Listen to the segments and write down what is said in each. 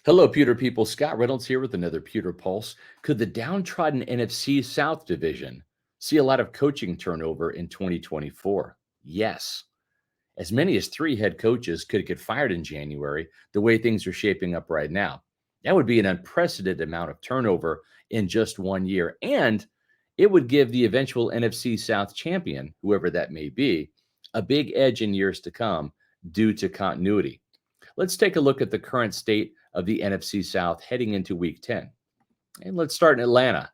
Hello, Pewter people. Scott Reynolds here with another Pewter Pulse. Could the downtrodden NFC South division see a lot of coaching turnover in 2024? Yes. As many as three head coaches could get fired in January, the way things are shaping up right now. That would be an unprecedented amount of turnover in just 1 year. And it would give the eventual NFC South champion, whoever that may be, a big edge in years to come due to continuity. Let's take a look at the current state of the NFC South heading into week 10. And let's start in Atlanta.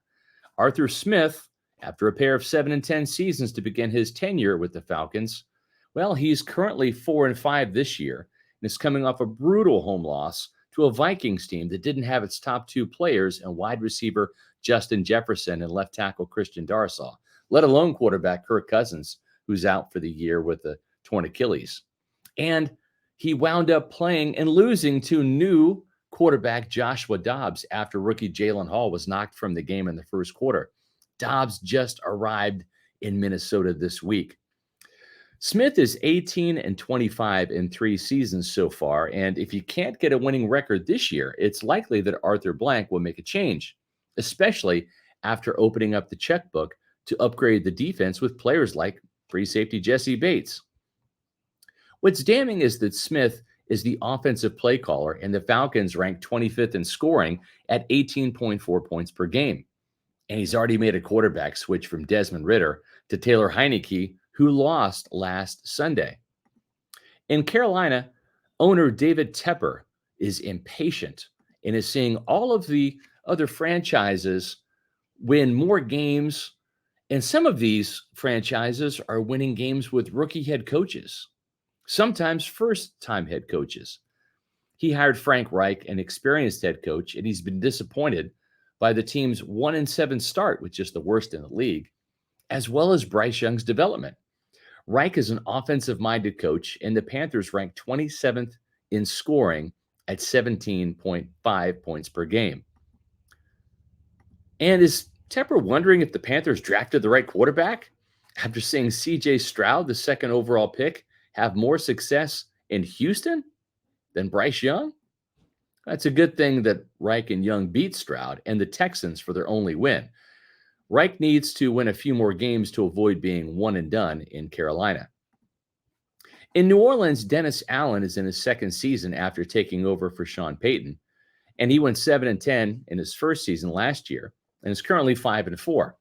Arthur Smith, after a pair of 7-10 seasons to begin his tenure with the Falcons, well, he's currently 4-5 this year and is coming off a brutal home loss to a Vikings team that didn't have its top two players and wide receiver Justin Jefferson and left tackle Christian Darsaw, let alone quarterback Kirk Cousins, who's out for the year with a torn Achilles. And he wound up playing and losing to new quarterback Joshua Dobbs after rookie Jalen Hall was knocked from the game in the first quarter. Dobbs just arrived in Minnesota this week. Smith is 18-25 in 3 seasons so far, and if he can't get a winning record this year, it's likely that Arthur Blank will make a change, especially after opening up the checkbook to upgrade the defense with players like free safety Jesse Bates. What's damning is that Smith is the offensive play caller, and the Falcons rank 25th in scoring at 18.4 points per game. And he's already made a quarterback switch from Desmond Ridder to Taylor Heineke, who lost last Sunday. In Carolina, owner David Tepper is impatient and is seeing all of the other franchises win more games, and some of these franchises are winning games with rookie head coaches, sometimes first-time head coaches. He hired Frank Reich, an experienced head coach, and he's been disappointed by the team's 1-7 start, which is the worst in the league, as well as Bryce Young's development. Reich is an offensive-minded coach, and the Panthers rank 27th in scoring at 17.5 points per game. And is Tepper wondering if the Panthers drafted the right quarterback after seeing C.J. Stroud, the second overall pick, have more success in Houston than Bryce Young? That's a good thing that Reich and Young beat Stroud and the Texans for their only win. Reich needs to win a few more games to avoid being one and done in Carolina. In New Orleans, Dennis Allen is in his second season after taking over for Sean Payton, and he went 7-10 in his first season last year and is currently 5-4.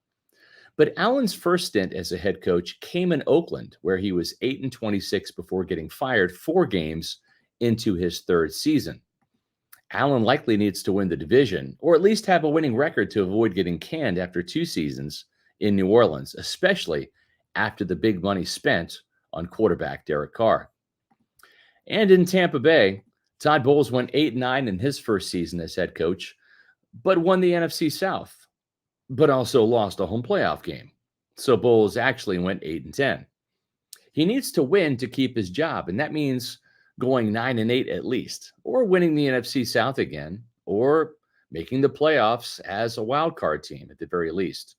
But Allen's first stint as a head coach came in Oakland, where he was 8-26 before getting fired 4 games into his third season. Allen likely needs to win the division, or at least have a winning record to avoid getting canned after 2 seasons in New Orleans, especially after the big money spent on quarterback Derek Carr. And in Tampa Bay, Todd Bowles went 8-9 in his first season as head coach, but won the NFC South, but also lost a home playoff game. So Bowles actually went 8-10. He needs to win to keep his job, and that means going 9-8 at least, or winning the NFC South again, or making the playoffs as a wild card team at the very least.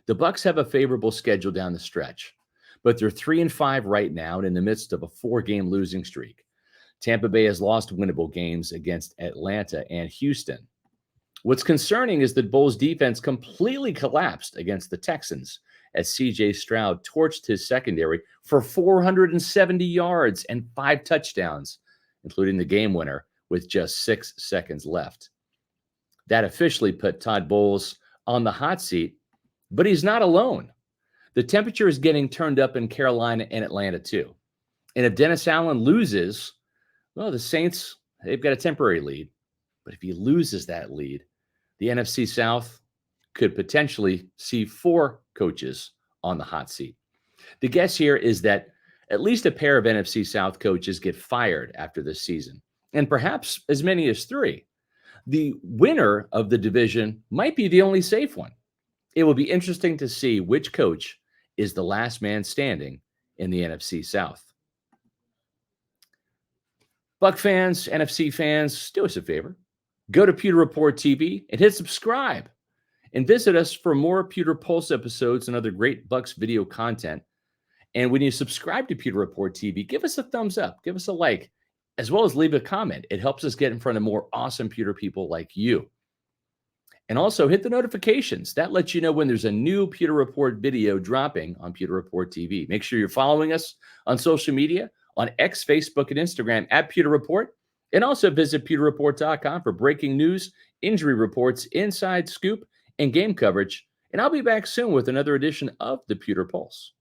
The Bucs have a favorable schedule down the stretch, but they're 3-5 right now and in the midst of a 4-game losing streak. Tampa Bay has lost winnable games against Atlanta and Houston. What's concerning is that Bowles' defense completely collapsed against the Texans as C.J. Stroud torched his secondary for 470 yards and 5 touchdowns, including the game winner with just 6 seconds left. That officially put Todd Bowles on the hot seat, but he's not alone. The temperature is getting turned up in Carolina and Atlanta too. And if Dennis Allen loses, well, the Saints, they've got a temporary lead. But if he loses that lead, the NFC South could potentially see 4 coaches on the hot seat. The guess here is that at least a pair of NFC South coaches get fired after this season, and perhaps as many as 3. The winner of the division might be the only safe one. It will be interesting to see which coach is the last man standing in the NFC South. Buck fans, NFC fans, do us a favor. Go to Pewter Report TV and hit subscribe. And visit us for more Pewter Pulse episodes and other great Bucks video content. And when you subscribe to Pewter Report TV, give us a thumbs up, give us a like, as well as leave a comment. It helps us get in front of more awesome pewter people like you. And also hit the notifications. That lets you know when there's a new Pewter Report video dropping on Pewter Report TV. Make sure you're following us on social media, on X, Facebook, and Instagram at Pewter Report. And also visit pewterreport.com for breaking news, injury reports, inside scoop, and game coverage. And I'll be back soon with another edition of the Pewter Pulse.